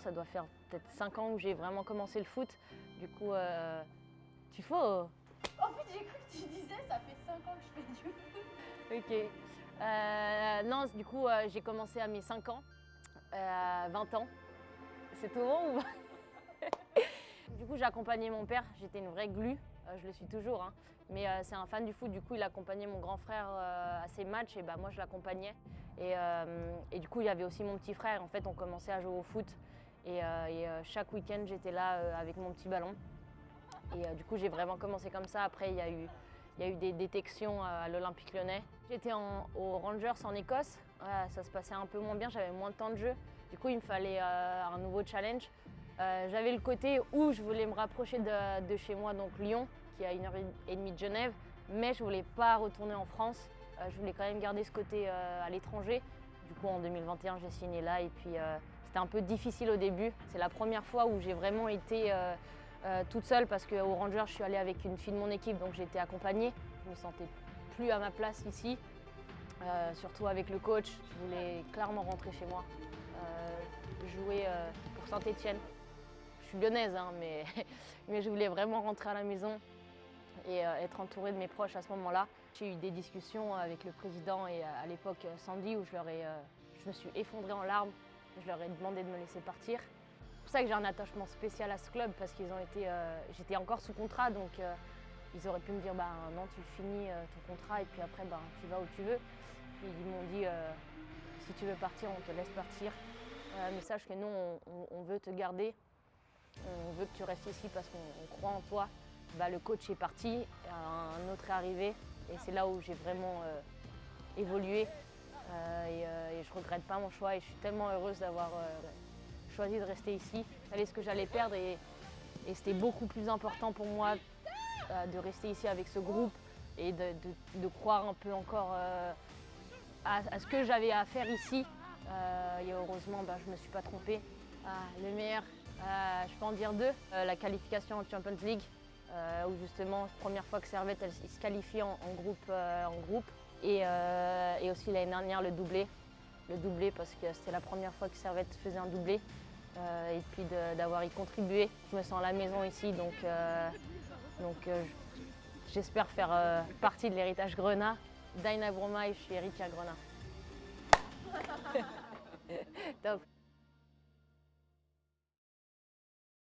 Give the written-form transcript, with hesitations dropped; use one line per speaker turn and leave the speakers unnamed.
ça doit faire peut-être 5 ans où j'ai vraiment commencé le foot. Du coup, tu faut.
En fait, j'ai cru que tu disais ça fait 5 ans que je fais du foot.
Ok. Non, du coup, j'ai commencé à mes 5 ans, 20 ans. C'est tout bon ou pas? Du coup, j'ai accompagné mon père, j'étais une vraie glu, je le suis toujours, hein. Mais c'est un fan du foot, du coup, il accompagnait mon grand frère à ses matchs et bah, moi, je l'accompagnais. Et du coup, il y avait aussi mon petit frère, en fait, on commençait à jouer au foot. Et chaque week-end, j'étais là avec mon petit ballon. Et du coup, j'ai vraiment commencé comme ça. Après, il y a eu des détections à l'Olympique Lyonnais. J'étais aux Rangers en Écosse. Ça se passait un peu moins bien, j'avais moins de temps de jeu. Du coup, il me fallait un nouveau challenge. J'avais le côté où je voulais me rapprocher de chez moi, donc Lyon, qui est à 1h30 de Genève. Mais je ne voulais pas retourner en France. Je voulais quand même garder ce côté à l'étranger. Du coup, en 2021, j'ai signé là. Et puis, c'était un peu difficile au début. C'est la première fois où j'ai vraiment été toute seule parce qu'au Rangers, je suis allée avec une fille de mon équipe, donc j'ai été accompagnée. Je me sentais plus à ma place ici, surtout avec le coach. Je voulais clairement rentrer chez moi, jouer pour Saint-Étienne. Je suis lyonnaise, hein, mais je voulais vraiment rentrer à la maison et être entourée de mes proches à ce moment-là. J'ai eu des discussions avec le président et à l'époque Sandy où je me suis effondrée en larmes. Je leur ai demandé de me laisser partir. C'est pour ça que j'ai un attachement spécial à ce club parce qu'ils ont été, j'étais encore sous contrat, donc ils auraient pu me dire bah non, tu finis ton contrat et puis après bah, tu vas où tu veux. Puis ils m'ont dit si tu veux partir, on te laisse partir. Mais sache que nous, on veut te garder, on veut que tu restes ici parce qu'on croit en toi. Bah, le coach est parti, un autre est arrivé et c'est là où j'ai vraiment évolué et je ne regrette pas mon choix et je suis tellement heureuse d'avoir choisi de rester ici. Je savais ce que j'allais perdre et c'était beaucoup plus important pour moi de rester ici avec ce groupe et de croire un peu encore à ce que j'avais à faire ici. Et heureusement, bah, je ne me suis pas trompée. Le meilleur, je peux en dire deux. La qualification en Champions League, où justement, première fois que Servette elle se qualifie en groupe. Et aussi l'année dernière, le doublé. Le doublé parce que c'était la première fois que Servette faisait un doublé. Et puis d'avoir y contribué. Je me sens à la maison ici, donc j'espère faire partie de l'héritage Grenat. Daina Broma et je suis héritière Grenat. Top.